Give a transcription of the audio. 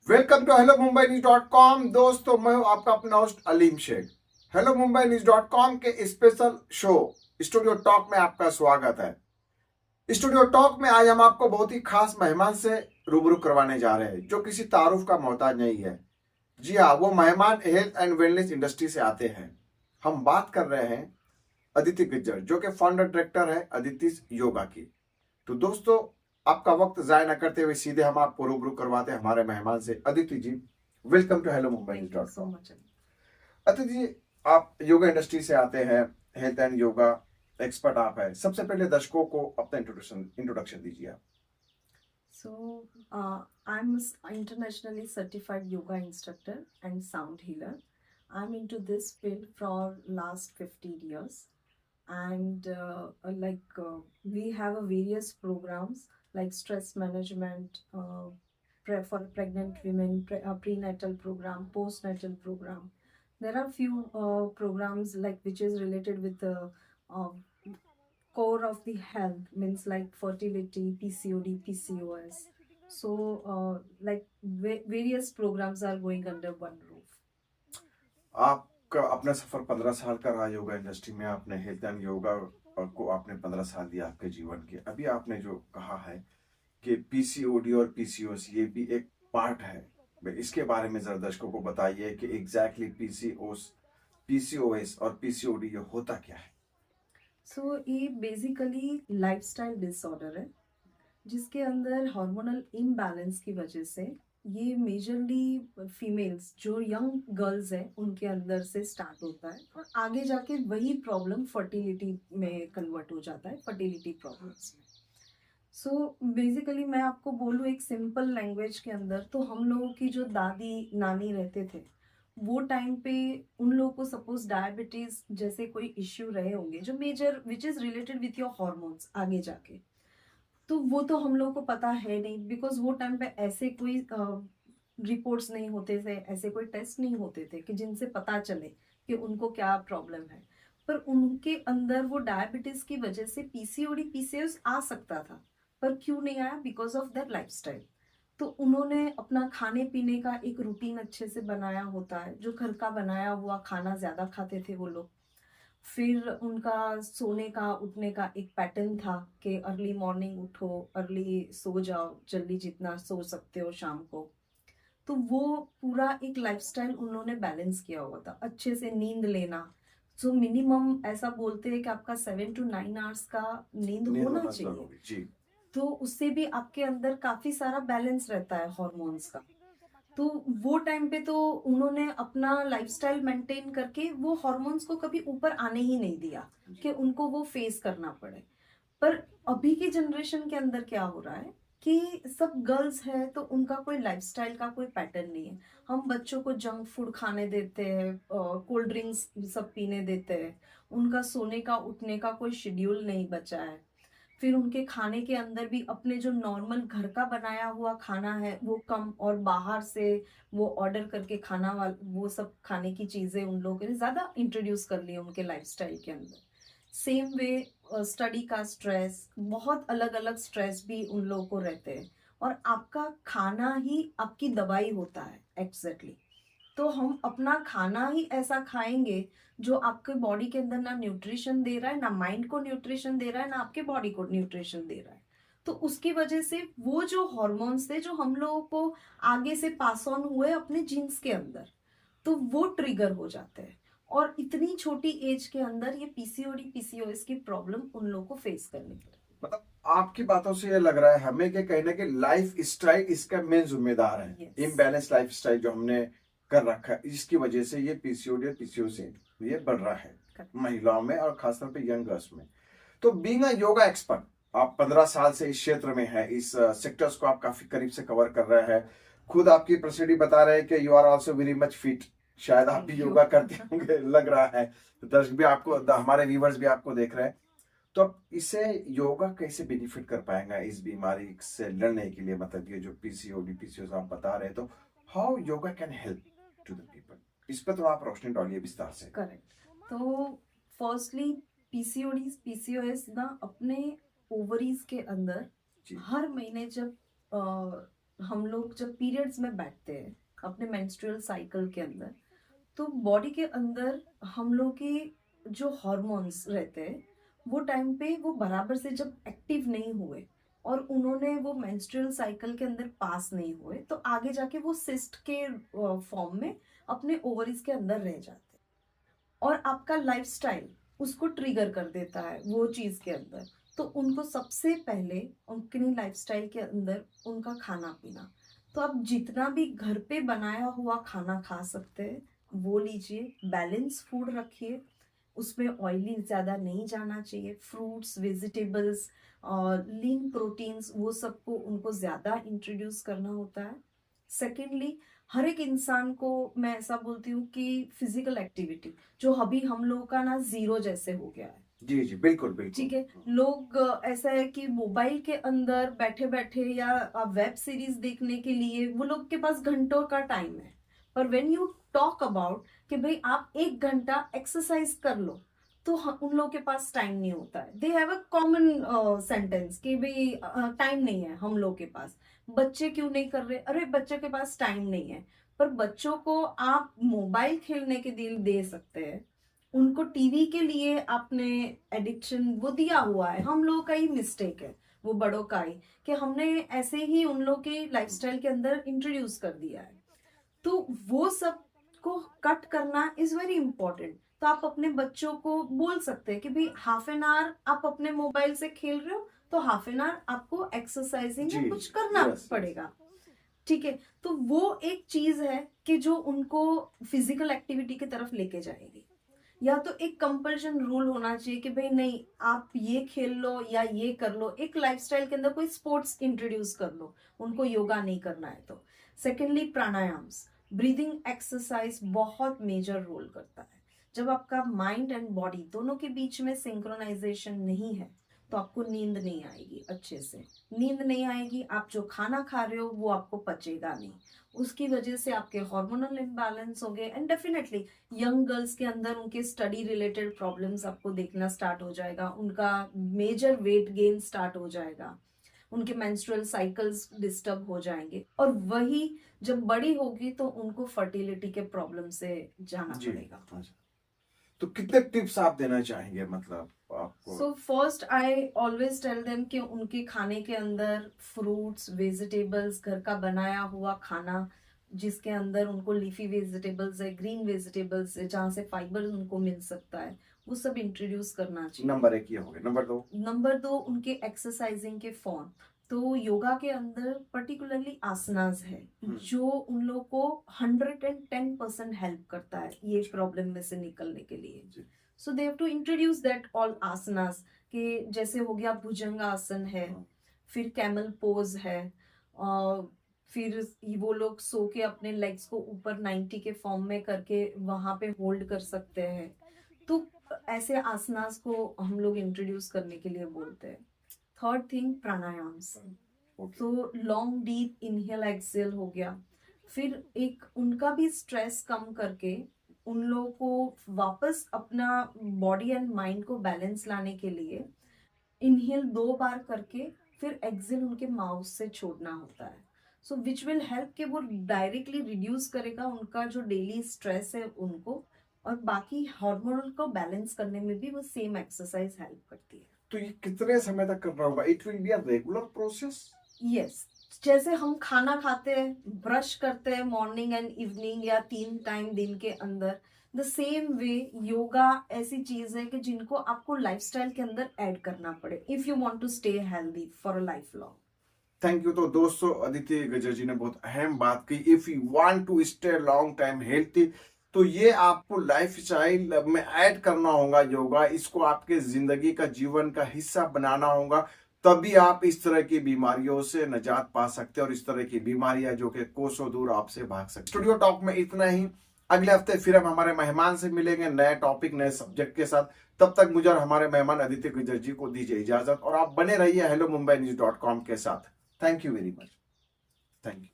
Welcome to hello Mumbai news dot com. दोस्तों, मैं हूं आपका अपना host Aleem Shaikh. Hello Mumbai news dot com के स्पेशल शो स्टूडियो टॉक में आपका स्वागत है। स्टूडियो टॉक में आज हम आपको बहुत ही खास मेहमान से रूबरू करवाने जा रहे हैं, जो किसी तारुफ का मोहताज नहीं है। जी हाँ, वो मेहमान हेल्थ एंड वेलनेस इंडस्ट्री से आते हैं। हम बात कर रहे हैं अदिति गुज्जर, जो कि फाउंडर डायरेक्टर है अदिति योगा की। तो दोस्तों, आपका वक्त जाया न करते हुए सीधे हम आपको रूबरू करवाते हैं हमारे मेहमान से। Aditi ji, welcome to hello Mumbai thank you dot so com. Much. Aditi ji, आप योगा इंडस्ट्री से आते हैं, हेल्थ एंड योगा एक्सपर्ट आप है। सबसे पहले दर्शकों को अपना इंट्रोडक्शन दीजिए आप। So, I'm an internationally certified yoga instructor and sound healer. I'm into this field for last 15 years, and we have a various programs like stress management for pregnant women, prenatal program, postnatal program. There are few programs like which is related with the uh, core of the health, means like fertility, PCOD, PCOS. So, various programs are going under one roof. आपका अपना सफर 15 साल का रहा yoga industry में। आपने health and yoga को आपने 15 साल दिया आपके जीवन के। अभी आपने जो कहा है कि पीसीओडी और पीसीओएस ये भी एक पार्ट है, इसके बारे में जरा दर्शकों को बताइए कि एग्जैक्टली पीसीओएस और पीसीओडी ये होता क्या है। सो ये बेसिकली लाइफस्टाइल डिसऑर्डर है, जिसके अंदर हार्मोनल इम्बैलेंस की वजह से ये मेजरली फीमेल्स जो यंग गर्ल्स हैं उनके अंदर से स्टार्ट होता है और आगे जाके वही प्रॉब्लम फर्टिलिटी में कन्वर्ट हो जाता है, फर्टिलिटी प्रॉब्लम्स में। सो बेसिकली मैं आपको बोलूँ एक सिंपल लैंग्वेज के अंदर, तो हम लोगों की जो दादी नानी रहते थे वो टाइम पे उन लोगों को सपोज डायबिटीज जैसे कोई इश्यू रहे होंगे जो major which is related with your hormones आगे जाके, तो वो तो हम लोग को पता है नहीं, बिकॉज वो टाइम पे ऐसे कोई रिपोर्ट्स नहीं होते थे, ऐसे कोई टेस्ट नहीं होते थे कि जिनसे पता चले कि उनको क्या प्रॉब्लम है। पर उनके अंदर वो डायबिटीज की वजह से पीसीओडी पीसीओएस आ सकता था, पर क्यों नहीं आया? Because of their lifestyle. तो उन्होंने अपना खाने पीने का एक रूटीन अच्छे से बनाया होता है, जो घर का बनाया हुआ खाना ज्यादा खाते थे वो लोग। फिर उनका सोने का उठने का एक पैटर्न था कि अर्ली मॉर्निंग उठो, अर्ली सो जाओ, जल्दी जितना सो सकते हो शाम को। तो वो पूरा एक लाइफस्टाइल उन्होंने बैलेंस किया हुआ था, अच्छे से नींद लेना। सो मिनिमम ऐसा बोलते हैं कि आपका 7 to 9 आवर्स का नींद नींद होना होना चाहिए। जरूरी जी। तो उससे भी आपके अंदर काफी सारा बैलेंस रहता है हॉर्मोन्स का। तो वो टाइम पे तो उन्होंने अपना लाइफस्टाइल मेंटेन करके वो हॉर्मोन्स को कभी ऊपर आने ही नहीं दिया कि उनको वो फेस करना पड़े। पर अभी की जनरेशन के अंदर क्या हो रहा है कि सब गर्ल्स है तो उनका कोई लाइफस्टाइल का कोई पैटर्न नहीं है। हम बच्चों को जंक फूड खाने देते हैं, कोल्ड ड्रिंक्स सब पीने देते हैं, उनका सोने का उठने का कोई शेड्यूल नहीं बचा है। फिर उनके खाने के अंदर भी अपने जो नॉर्मल घर का बनाया हुआ खाना है वो कम, और बाहर से वो ऑर्डर करके खाना वो सब खाने की चीजें उन लोगों ने ज्यादा इंट्रोड्यूस कर ली उनके लाइफस्टाइल के अंदर। सेम वे स्टडी का स्ट्रेस, बहुत अलग अलग स्ट्रेस भी उन लोगों को रहते हैं, और आपका खाना ही आपकी दवाई होता है एग्जैक्टली। तो हम अपना खाना ही ऐसा खाएंगे जो आपके बॉडी के अंदर ना न्यूट्रिशन दे रहा है, ना माइंड को न्यूट्रिशन दे रहा है, ना आपके बॉडी को न्यूट्रिशन दे रहा है। तो उसकी वजह से वो जो हॉर्मोन्स थे जो हम लोगों को आगे से पास ऑन हुए अपने जीन्स के अंदर, तो वो ट्रिगर हो जाते हैं। और इतनी छोटी एज के अंदर ये पीसीओडी पीसीओएस की प्रॉब्लम उन लोगों को फेस करनी पड़ती मतलब आपकी बातों से ये लग रहा है हमें कि कहीं ना कहीं लाइफ स्टाइल इसका मेन जिम्मेदार है। है। यस, इम्बैलेंस लाइफ स्टाइल जो हमने कर रखा है, इसकी वजह से ये पीसीओडी और पीसीओएस ये बढ़ रहा है महिलाओं में और खासतौर पे यंग गर्ल्स में। तो बीइंग अ योगा एक्सपर्ट, आप 15 साल से इस क्षेत्र में है, इस सेक्टर्स को आप काफी करीब से कवर कर रहे हैं। खुद आपकी प्रसिद्धि बता रहे हैं कि you are also very much fit. शायद आप भी थैंक यू। योगा करते होंगे लग रहा है। तो दर्शक भी आपको, हमारे व्यूवर्स भी आपको देख रहे हैं। तो अब इसे योगा कैसे बेनिफिट कर पाएगा इस बीमारी से लड़ने के लिए? मतलब ये जो पीसीओडी पीसीओएस आप बता रहे हैं, तो how yoga can help to the people, इस पर थोड़ा आप रोशनी डालिए विस्तार से। करेक्ट। तो फर्स्टली पीसीओडी पीसीओएस ना अपने ओवरीज के अंदर जी हर महीने जब हम लोग जब पीरियड्स में बैठते हैं अपने मेंस्ट्रुअल साइकिल के अंदर, तो बॉडी के अंदर हम लोग के जो हार्मोन्स रहते हैं वो टाइम पे वो बराबर से जब एक्टिव नहीं हुए और उन्होंने वो मेंस्ट्रुअल साइकिल के अंदर पास नहीं हुए, तो आगे जाके वो सिस्ट के फॉर्म में अपने ओवरीज के अंदर रह जाते हैं और आपका लाइफस्टाइल उसको ट्रिगर कर देता है वो चीज के अंदर। तो उनको सबसे पहले उनकी लाइफस्टाइल के अंदर उनका खाना पीना, तो आप जितना भी घर पे बनाया हुआ खाना खा सकते हैं वो लीजिए, बैलेंस फूड रखिए, उसमें ऑयली ज़्यादा नहीं जाना चाहिए, फ्रूट्स वेजिटेबल्स और लीन प्रोटीन्स वो सबको उनको ज़्यादा इंट्रोड्यूस करना होता है। सेकेंडली, हर एक इंसान को मैं ऐसा बोलती हूँ कि फिजिकल एक्टिविटी जो अभी हम लोगों का ना जीरो जैसे हो गया है। जी जी बिल्कुल बिल्कुल। ठीक है, लोग ऐसा है कि मोबाइल के अंदर बैठे बैठे या वेब सीरीज देखने के लिए वो लोग के पास घंटों का टाइम है, पर व्हेन यू टॉक अबाउट कि भाई आप 1 घंटा एक्सरसाइज कर लो, तो उन लोगों के पास टाइम नहीं होता है। They have a common sentence कि भाई टाइम नहीं है हम लोग के पास। बच्चे क्यों नहीं कर रहे? अरे बच्चे के पास टाइम नहीं है, पर बच्चों को आप मोबाइल खेलने के लिए दे सकते हैं, उनको टीवी के लिए आपने एडिक्शन वो दिया हुआ है। हम लोगों का ही मिस्टेक है, वो बड़ों का ही, कि हमने ऐसे ही उन लोगों के लाइफस्टाइल के अंदर इंट्रोड्यूस कर दिया है। तो वो सब को कट करना इज वेरी इंपॉर्टेंट। तो आप अपने बच्चों को बोल सकते हैं कि भाई हाफ एन आवर आप अपने मोबाइल से खेल रहे हो, तो हाफ एन आवर आपको एक्सरसाइजिंग या जी, कुछ करना yes, yes. पड़ेगा। ठीक है, तो वो एक चीज है कि जो उनको फिजिकल एक्टिविटी की तरफ लेके जाएगी। या तो एक कंपल्शन रूल होना चाहिए कि भाई नहीं आप ये खेल लो या ये कर लो, एक लाइफस्टाइल के अंदर कोई स्पोर्ट्स इंट्रोड्यूस कर लो, उनको योगा नहीं करना है तो। सेकेंडली, प्राणायाम्स, ब्रीदिंग एक्सरसाइज बहुत मेजर रोल करता है। जब आपका माइंड एंड बॉडी दोनों के बीच में सिंक्रोनाइजेशन नहीं है तो आपको नींद नहीं आएगी अच्छे से। नींद नहीं आएगी, आप जो खाना खा रहे हो वो आपको पचेगा नहीं, उसकी वजह से आपके हार्मोनल इम्बैलेंस होंगे एंड डेफिनेटली यंग गर्ल्स के अंदर उनके स्टडी रिलेटेड प्रॉब्लम्स आपको देखना स्टार्ट हो जाएगा, उनका मेजर वेट गेन स्टार्ट हो जाएगा, उनके मेंस्ट्रुअल साइकिल्स डिस्टर्ब हो जाएंगे, और वही जब बड़ी होगी तो उनको फर्टिलिटी के प्रॉब्लम से जाना जी पड़ेगा। अच्छा। तो कितने टिप्स आप देना चाहेंगे मतलब आपको? So first I always tell them कि उनके खाने के अंदर फ्रूट्स वेजिटेबल्स, घर का बनाया हुआ खाना जिसके अंदर उनको लीफी वेजिटेबल्स है, ग्रीन वेजिटेबल्स है, जहाँ से फाइबर उनको मिल सकता है, वो सब इंट्रोड्यूस करना चाहिए। नंबर 1 ये हो गया। नंबर 2 उनके एक्सरसाइजिंग के फॉर्म। तो योगा के अंदर पर्टिकुलरली आसनास है जो उन लोगों को 110% हेल्प करता है ये प्रॉब्लम में से निकलने के लिए। So they have to introduce that all asanas, कि जैसे हो गया भुजंग आसन है, फिर कैमल पोज है, और फिर वो लोग सो के अपने लेग्स को ऊपर 90 के फॉर्म में करके वहां पे होल्ड कर सकते हैं। तो ऐसे आसनास को हम लोग इंट्रोड्यूस करने के लिए बोलते हैं। Third thing, प्राणायाम्स। तो लॉन्ग डीप इनहेल एक्सेल हो गया। फिर एक उनका भी स्ट्रेस कम करके उन लोगों को वापस अपना बॉडी एंड माइंड को बैलेंस लाने के लिए इनहेल 2 बार करके फिर एक्सेल उनके माउथ से छोड़ना होता है। सो विच विल हेल्प कि वो डायरेक्टली रिड्यूस करेगा उनका जो डेली स्ट्रेस है उनको, और बाकी हार्मोनल को बैलेंस करने में भी वो सेम एक्सरसाइज हेल्प करती है। तो ये कितने समय तक करना होगा? It will be a regular process? Yes, जैसे हम खाना खाते हैं, ब्रश करते हैं मॉर्निंग एंड इवनिंग या 3 टाइम दिन के अंदर, द सेम वे योगा ऐसी चीज है कि जिनको आपको लाइफस्टाइल के अंदर ऐड करना पड़े if you want to stay healthy for a life long. Thank you. तो दोस्तों अदिति गजर जी ने बहुत अहम बात की। If you want to stay long time healthy, तो ये आपको लाइफ स्टाइल में ऐड करना होगा योगा, इसको आपके जिंदगी का जीवन का हिस्सा बनाना होगा, तभी आप इस तरह की बीमारियों से निजात पा सकते हैं और इस तरह की बीमारियां जो कि कोसों दूर आपसे भाग सकते। स्टूडियो टॉक में इतना ही। अगले हफ्ते फिर हम हमारे मेहमान से मिलेंगे नए टॉपिक नए सब्जेक्ट के साथ। तब तक मुझे और हमारे मेहमान अदिति गजर जी को दीजिए इजाजत और आप बने रहिए hellomumbainews.com के साथ। Thank you very much. Thank you.